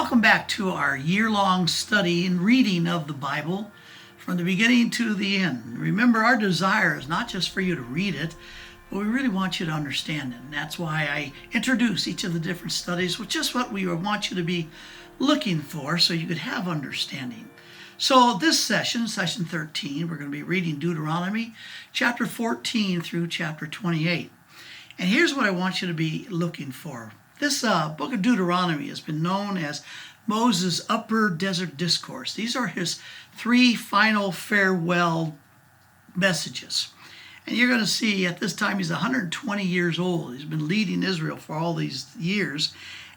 Welcome back to our year-long study and reading of the Bible from the beginning to the end. Remember, our desire is not just for you to read it, but we really want you to understand it. And that's why I introduce each of the different studies with just what we want you to be looking for so you could have understanding. So this session 13, we're going to be reading Deuteronomy chapter 14 through chapter 28. And here's what I want you to be looking for. This book of Deuteronomy has been known as Moses' Upper Desert Discourse. These are his three final farewell messages. And you're going to see at this time he's 120 years old. He's been leading Israel for all these years.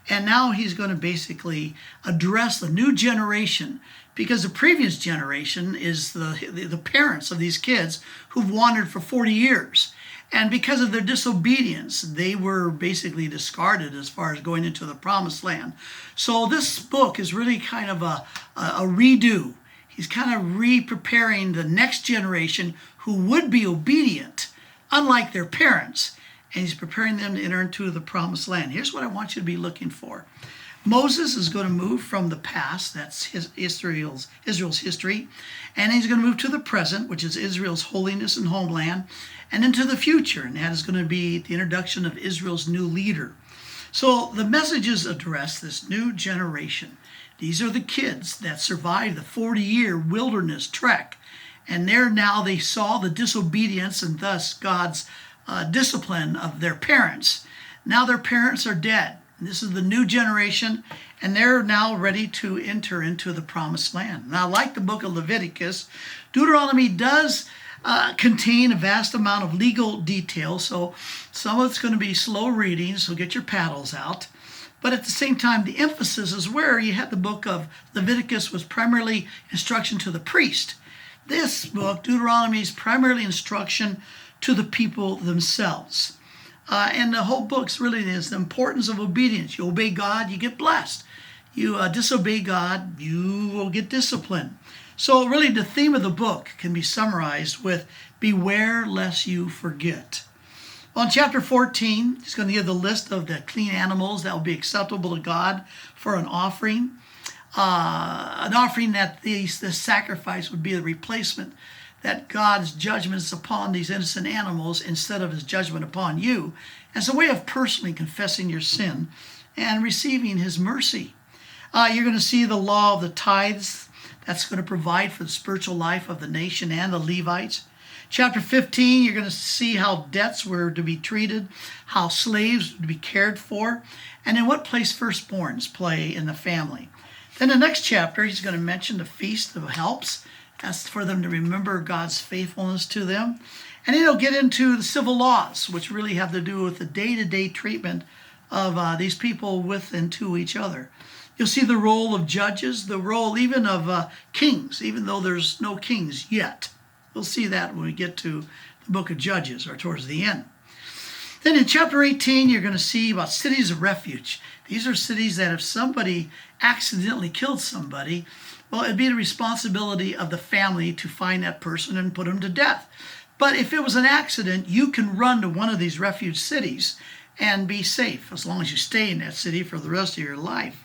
And now he's going to basically address the new generation, because the previous generation is the parents of these kids who've wandered for 40 years. And because of their disobedience, they were basically discarded as far as going into the promised land. So this book is really kind of a redo. He's kind of re-preparing the next generation who would be obedient, unlike their parents. And he's preparing them to enter into the promised land. Here's what I want you to be looking for. Moses is going to move from the past, that's Israel's history, and he's going to move to the present, which is Israel's holiness and homeland, and into the future, and that is going to be the introduction of Israel's new leader. So the messages address this new generation. These are the kids that survived the 40-year wilderness trek, and they saw the disobedience and thus God's discipline of their parents. Now their parents are dead. This is the new generation, and they're now ready to enter into the promised land. Now, like the book of Leviticus, Deuteronomy does contain a vast amount of legal detail, so some of it's going to be slow reading, so get your paddles out. But at the same time, the emphasis is where you had the book of Leviticus was primarily instruction to the priest. This book, Deuteronomy, is primarily instruction to the people themselves. And the whole book's really is the importance of obedience. You obey God, you get blessed. You disobey God, you will get disciplined. So really the theme of the book can be summarized with beware lest you forget. Well, in chapter 14, he's going to give the list of the clean animals that will be acceptable to God for an offering. An offering that the sacrifice would be the replacement, that God's judgment is upon these innocent animals instead of his judgment upon you, as a way of personally confessing your sin and receiving his mercy. You're going to see the law of the tithes that's going to provide for the spiritual life of the nation and the Levites. Chapter 15, you're going to see how debts were to be treated, how slaves were to be cared for, and in what place firstborns play in the family. Then the next chapter, he's going to mention the Feast of Helps. That's for them to remember God's faithfulness to them. And then he'll get into the civil laws, which really have to do with the day-to-day treatment of these people with and to each other. You'll see the role of judges, the role even of kings, even though there's no kings yet. We'll see that when we get to the book of Judges, or towards the end. Then in chapter 18, you're going to see about cities of refuge. These are cities that if somebody accidentally killed somebody, well, it'd be the responsibility of the family to find that person and put them to death. But if it was an accident, you can run to one of these refuge cities and be safe as long as you stay in that city for the rest of your life.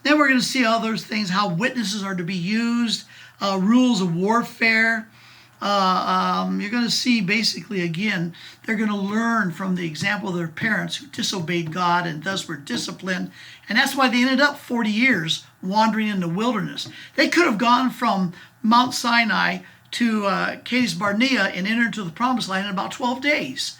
Then we're going to see all those things, how witnesses are to be used, rules of warfare. You're going to see basically, again, they're going to learn from the example of their parents who disobeyed God and thus were disciplined. And that's why they ended up 40 years wandering in the wilderness. They could have gone from Mount Sinai to Kadesh Barnea and entered into the promised land in about 12 days.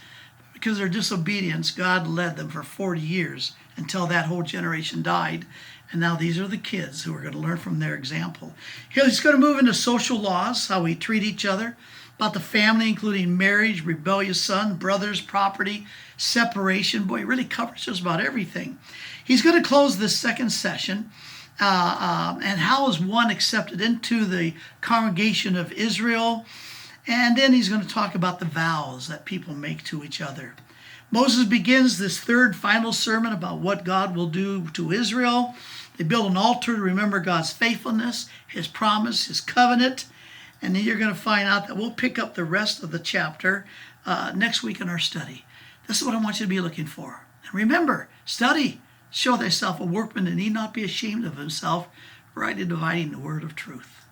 Because of their disobedience, God led them for 40 years until that whole generation died. And now these are the kids who are going to learn from their example. He's going to move into social laws, how we treat each other, about the family, including marriage, rebellious son, brothers, property, separation. Boy, he really covers just about everything. He's going to close this second session. And how is one accepted into the congregation of Israel? And then he's going to talk about the vows that people make to each other. Moses begins this third final sermon about what God will do to Israel. They build an altar to remember God's faithfulness, his promise, his covenant. And then you're going to find out that we'll pick up the rest of the chapter next week in our study. This is what I want you to be looking for. And remember, study, Show thyself a workman that need not be ashamed of himself, rightly dividing the word of truth.